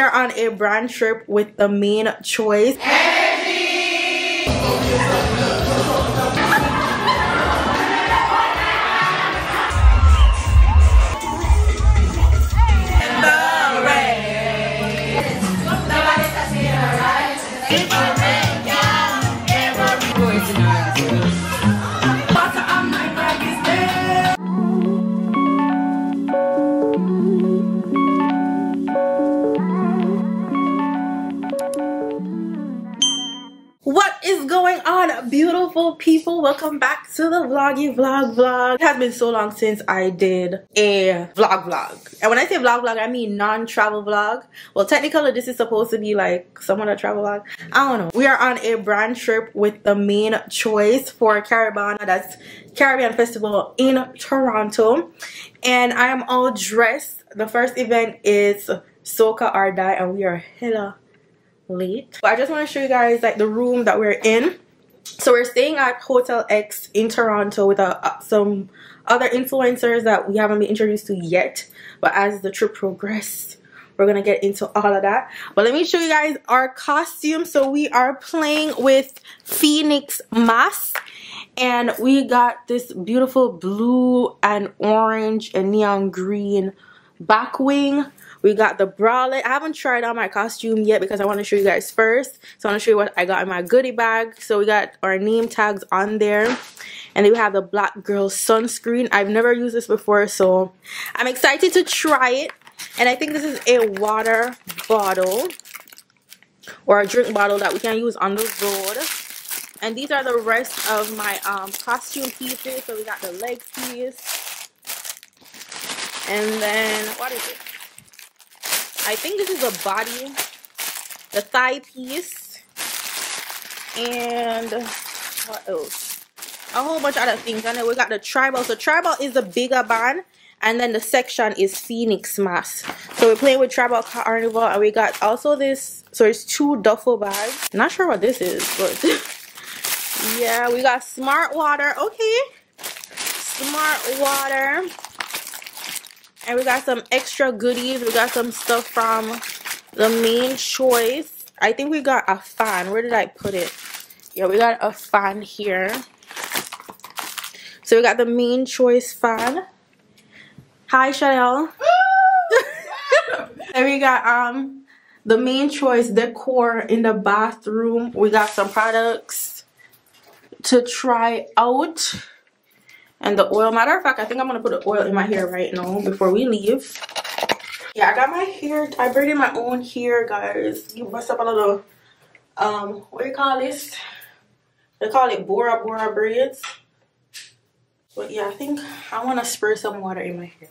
We are on a brand trip with the main choice. What is going on, beautiful people? Welcome back to the vloggy vlog. It has been so long since I did a vlog. And when I say vlog, I mean non-travel vlog. Well, technically this is supposed to be like somewhat a travel vlog. I don't know. We are on a brand trip with the main choice for CARIBANA. That's Caribbean Festival in Toronto. And I am all dressed. The first event is Soca or Die, and we are hella late. But I just want to show you guys like the room that we're in. So we're staying at Hotel X in Toronto with some other influencers that we haven't been introduced to yet, but as the trip progresses we're gonna get into all of that. But let me show you guys our costume. So we are playing with Phoenix mask, and we got this beautiful blue and orange and neon green back wing. We got the bralette. I haven't tried on my costume yet because I want to show you guys first. So I want to show you what I got in my goodie bag. So we got our name tags on there. And then we have the Black Girl sunscreen. I've never used this before, so I'm excited to try it. And I think this is a water bottle or a drink bottle that we can use on the road. And these are the rest of my costume pieces. So we got the leg piece. And then, what is it? I think this is a body, the thigh piece, and what else? A whole bunch of other things. And then we got the tribal. So tribal is the bigger band, and then the section is Phoenix mask. So we're playing with tribal carnival, and we got also this. So it's 2 duffel bags. Not sure what this is, but yeah, we got smart water. Okay, smart water. And we got some extra goodies. We got some stuff from the main choice. I think we got a fan. Where did I put it? Yeah, we got a fan here. So we got the main choice fan. Hi, Chanel. And we got the main choice decor in the bathroom. We got some products to try out. And the oil, matter of fact, I think I'm gonna put the oil in my hair right now before we leave. Yeah, I got my hair, I braided my own hair, guys. You bust up a little, what do you call this? They call it Bora Bora braids. But yeah, I think I wanna spray some water in my hair.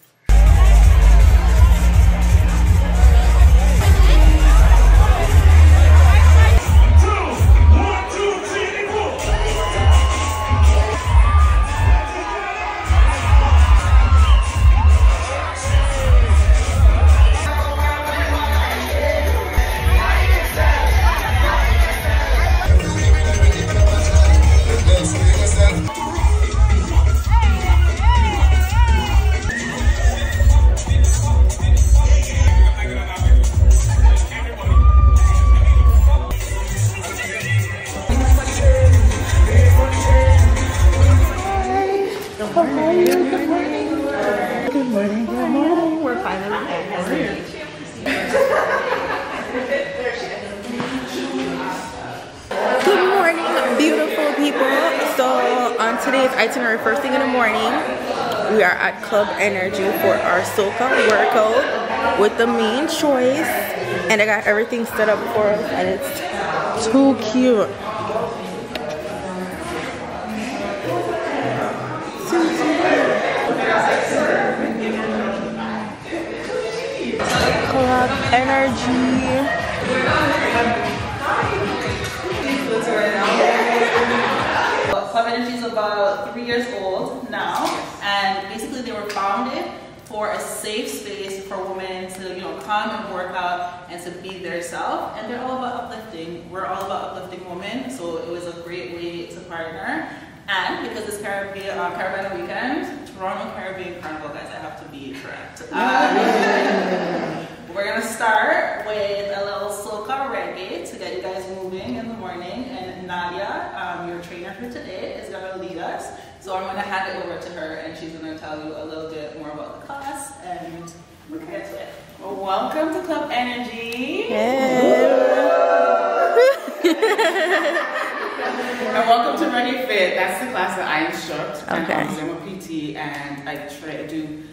Today's itinerary, first thing in the morning, we are at Club Energy for our Soca workout with the main choice, and I got everything set up for us, and it's too cute. Club Energy. Club Energy is about 3 years old now, and basically they were founded for a safe space for women to, you know, come and work out and to be their self. And they're all about uplifting. We're all about uplifting women, so it was a great way to partner. And because it's CARIBANA weekend, Toronto Caribbean Carnival, guys, I have to be correct. we're gonna start with a little soca reggae to get you guys moving in the morning. And Nadia, your trainer for today, is gonna lead us. So I'm gonna hand it over to her, and she's gonna tell you a little bit more about the class, and we're gonna get to it. Well, welcome to Club Energy. And welcome to Ready Fit. That's the class that I instruct. Okay. And I'm a PT, and I try to do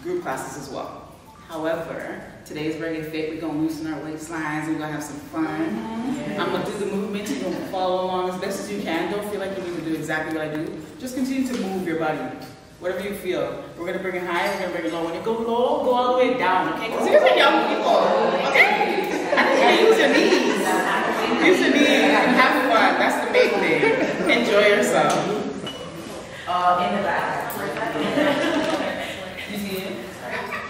group classes as well. However, today's Ready Fit. We're gonna loosen our waistlines. We're gonna have some fun. Yes. I'm gonna do the movements. You're gonna follow along as best as you can. Don't feel like you need to do exactly what I do. Just continue to move your body. Whatever you feel. We're gonna bring it high, we're gonna bring it low. When you go low, go all the way down, okay? Because these are young people, okay? And use your knees. Use your knees and have fun. That's the main thing. Enjoy yourself. In the back. You see it?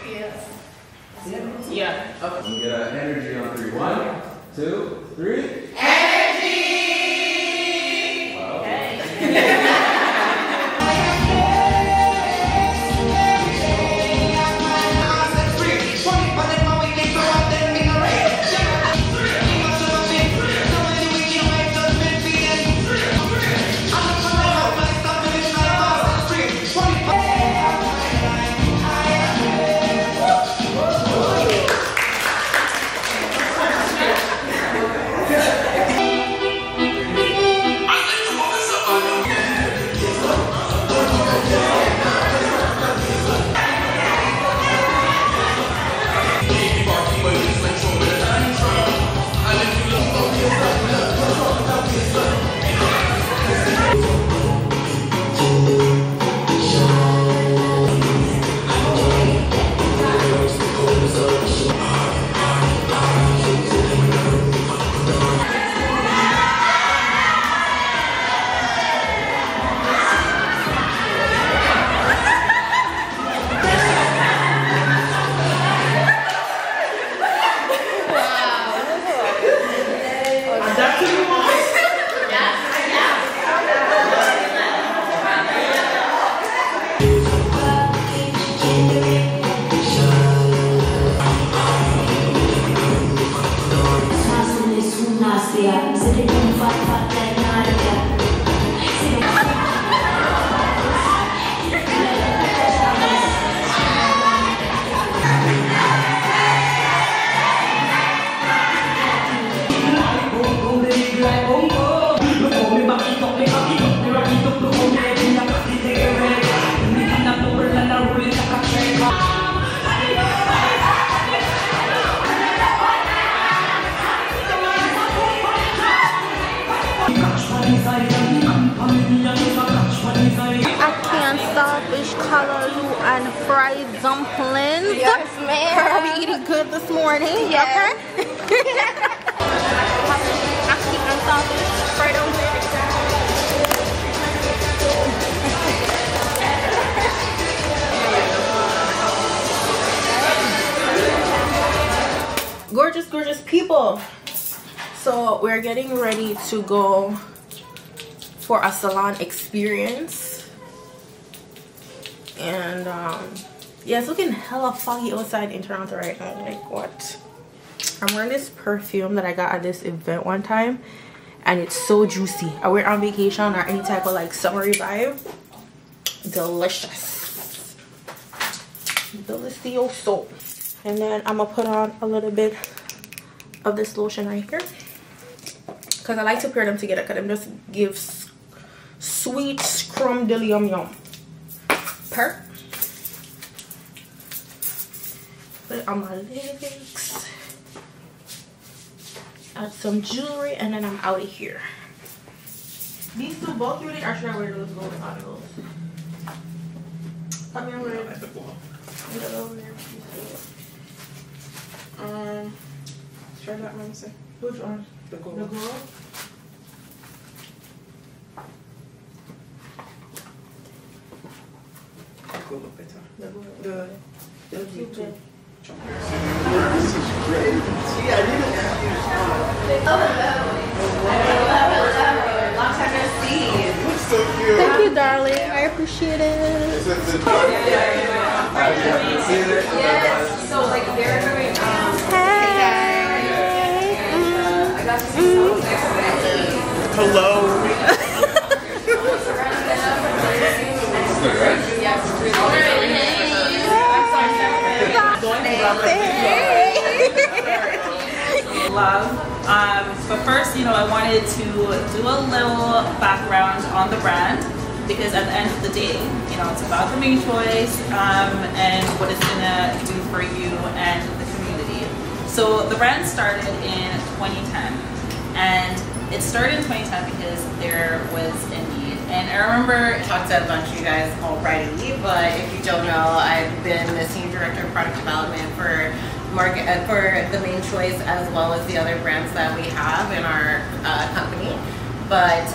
Yes. Yeah. Okay. We get energy on 3. 1, 2, 3. Energy! Wow. Okay. And fried dumplings. Yes, ma'am. Are we eating good this morning? Yes. Okay. Actually, unsalted fried dumplings. Gorgeous, gorgeous people. So we're getting ready to go for a salon experience. And yeah, it's looking hella foggy outside in Toronto right now. Like, what? I'm wearing this perfume that I got at this event one time, and it's so juicy. I wear it on vacation or any type of like summery vibe. Delicious. Delicioso. And then I'm gonna put on a little bit of this lotion right here, because I like to pair them together, because them just gives sweet scrumdiddly yum. Put it on my legs, add some jewelry, and then I'm out of here. These two bulky with it, or should I wear those gold goggles? Come here, wear it. Try that one, say. Which one? The gold. The gold? Go look better. The gold. The cute. This is great. See, I didn't ask you. Long time no see. Looks so cute. Thank you, darling. I appreciate it. Yes. So like they're doing Love. But first, you know, I wanted to do a little background on the brand, because at the end of the day, you know, it's about the main choice and what it's gonna do for you and the community. So the brand started in 2010, and it started in 2010 because there was a need. And I remember I talked to a bunch of you guys already, but if you don't know, I've been the Senior Director of Product Development for the main choice, as well as the other brands that we have in our company. But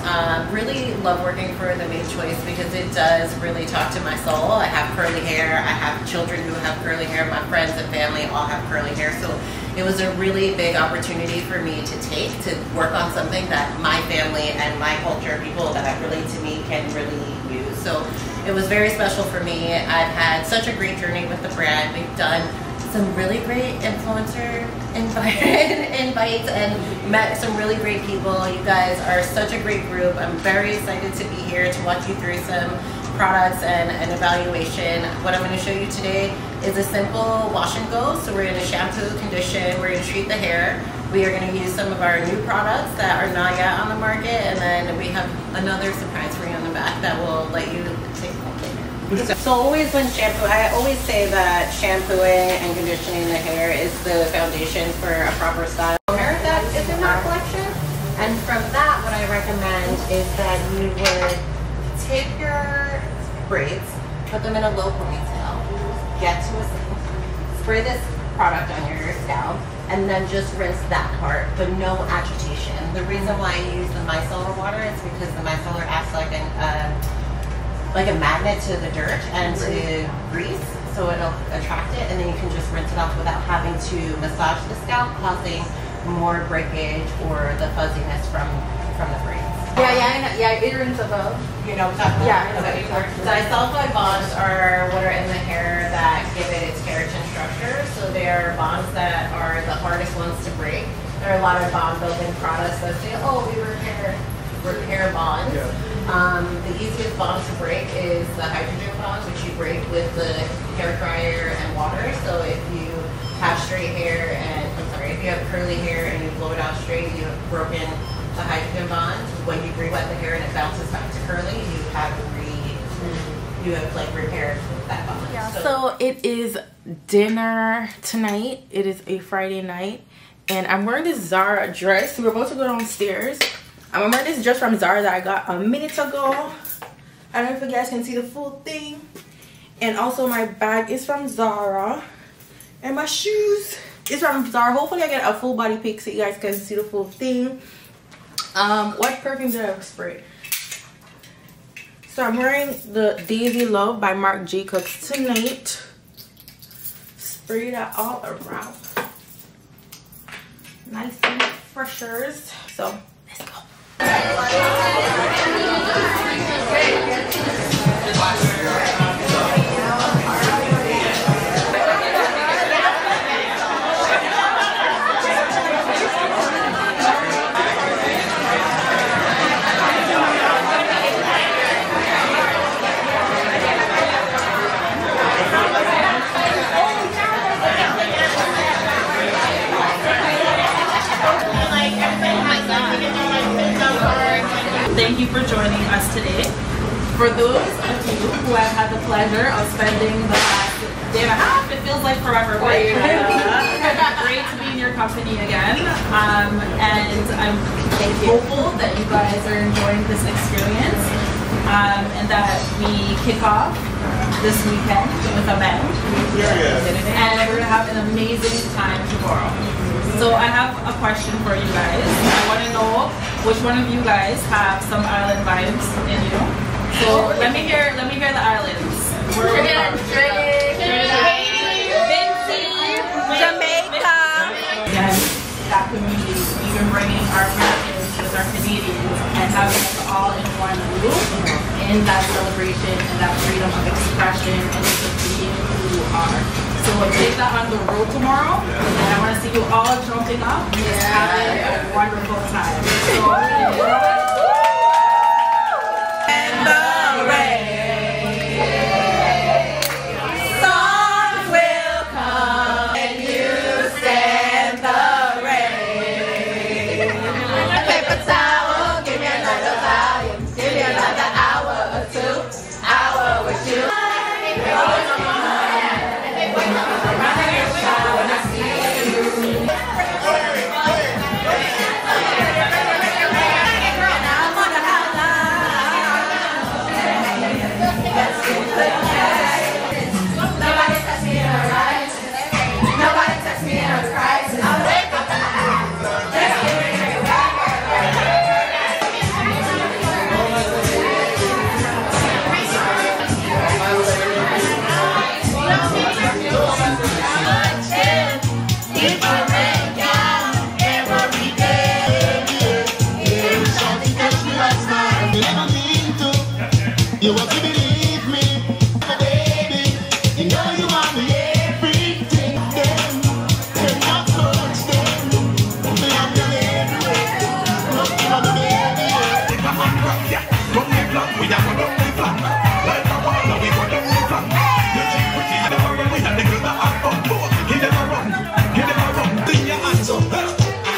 really love working for the main choice because it does really talk to my soul. I have curly hair, I have children who have curly hair, my friends and family all have curly hair, so it was a really big opportunity for me to take to work on something that my family and my culture, people that relate to me, can really use. So it was very special for me. I've had such a great journey with the brand. We've done some really great influencer invites and met some really great people. You guys are such a great group. I'm very excited to be here to walk you through some products and an evaluation. What I'm going to show you today is a simple wash and go. So we're going to shampoo, condition, we're going to treat the hair. We are going to use some of our new products that are not yet on the market, and then we have another surprise for you on the back that will let you take a look later. So always when I always say that shampooing and conditioning the hair is the foundation for a proper style hair that is in our collection. And from that, what I recommend is that you would take your braids, put them in a low ponytail, get to a sink, spray this product on your scalp, and then just rinse that part, but no agitation. The reason why I use the micellar water is because the micellar acts like a magnet to the dirt and to grease, so it'll attract it, and then you can just rinse it off without having to massage the scalp, causing more breakage or the fuzziness from the braids. Yeah, it rings a bell. You know what I'm talking about? Yeah. Okay. Disulfide bonds are what are in the hair that give it its keratin structure. So they are bonds that are the hardest ones to break. There are a lot of bond building products that say, oh, we repair bonds. Yeah. The easiest bond to break is the hydrogen bond, which you break with the hair dryer and water. So if you have straight hair if you have curly hair and you blow it out straight, you have broken the hydrogen bond. When you re-wet the hair and it bounces back to curly, you have repaired that bond. Yeah, so it is dinner tonight. It is a Friday night, and I'm wearing this Zara dress. We're about to go downstairs. I'm wearing this dress from Zara that I got a minute ago. I don't know if you guys can see the full thing. And also my bag is from Zara. And my shoes is from Zara. Hopefully I get a full body pic so you guys can see the full thing. What perfume did I spray? So I'm wearing the Daisy Love by Marc Jacobs tonight. Spray that all around. Nice and freshers. So let's go. Thank you for joining us today. For those of you who have had the pleasure of spending the last day and a half, it feels like forever, but great to be in your company again. And I'm hopeful that you guys are enjoying this experience and that we kick off this weekend with a bang. And we're going to have an amazing time tomorrow. So I have a question for you guys. I want to know which one of you guys have some island vibes in you. So let me hear the islands. Where are we from? Jamaica. Yes, that community. Even bringing our Americans with our Canadians and having us all in one group in that celebration and that freedom of expression and just being who you are. So we'll take that on the road tomorrow, and I want to see you all jumping up and having a wonderful time. So, You have to believe me, baby. You know you want me everything. Then not touch them. Me have you everywhere. Come on, baby. Take a hand grab, yeah. Don't be black, we have a don't be black. Like a wall, we go down the black. You're cheap, pretty, you never run. We have the girl that have fun. He never run, he never run. Bring your hands up,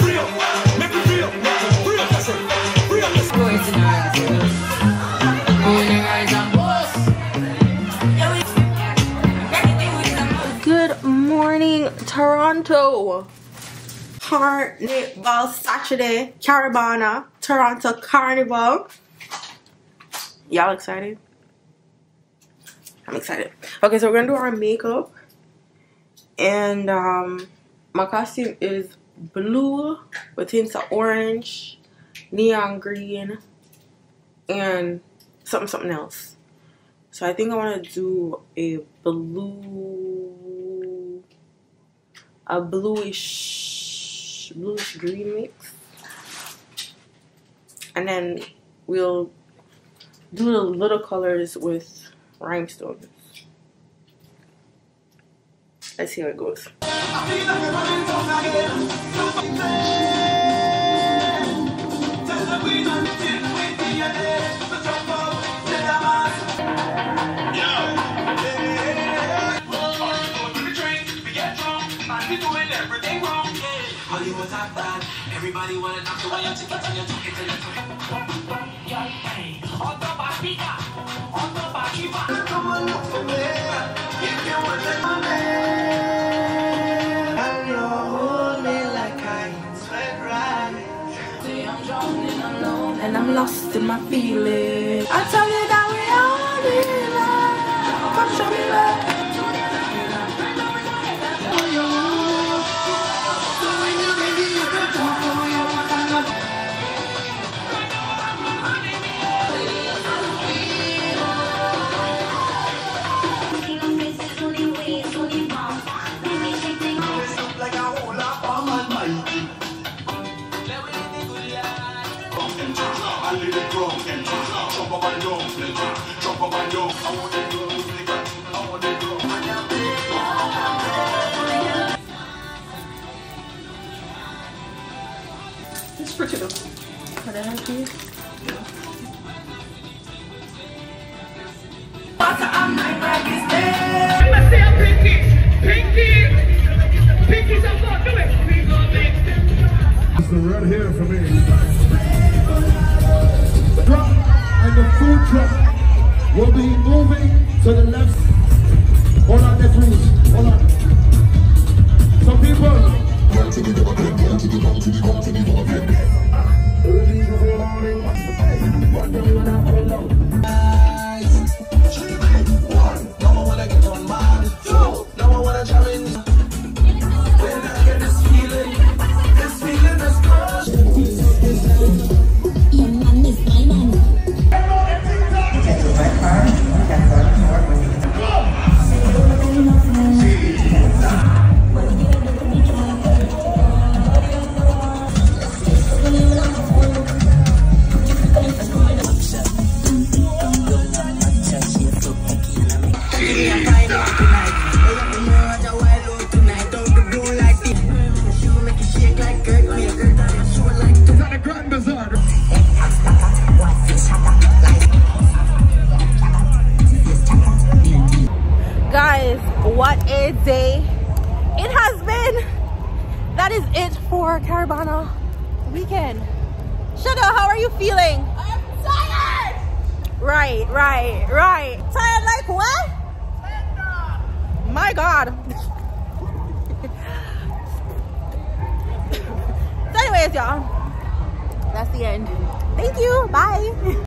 free up, make it free up, free up yourself, free up yourself. Good morning, Toronto. Carnival Saturday, CARIBANA, Toronto Carnival. Y'all excited? I'm excited. Okay, so we're gonna do our makeup, and my costume is blue with hints of orange, neon green, and something else. So I think I want to do a bluish green mix, and then we'll do the little colors with rhinestones. Let's see how it goes. Everybody wanna knock the way you take it to your talk it to your come on, look for me. If you want to come and you hold me like I ain't right. See, I'm drowning alone and I'm lost in my feelings. I tell you that we all need love. Come show me love. It's pretty though. Are they happy? So right here for me. The truck and the food truck will be moving to the left. Hold on there, please. Hold on. Some people. Guys, what a day it has been. That is it for CARIBANA weekend. Sugar, how are you feeling? I'm tired. Right. Tired like what? My God. Anyways, y'all, that's the end. Thank you. Bye.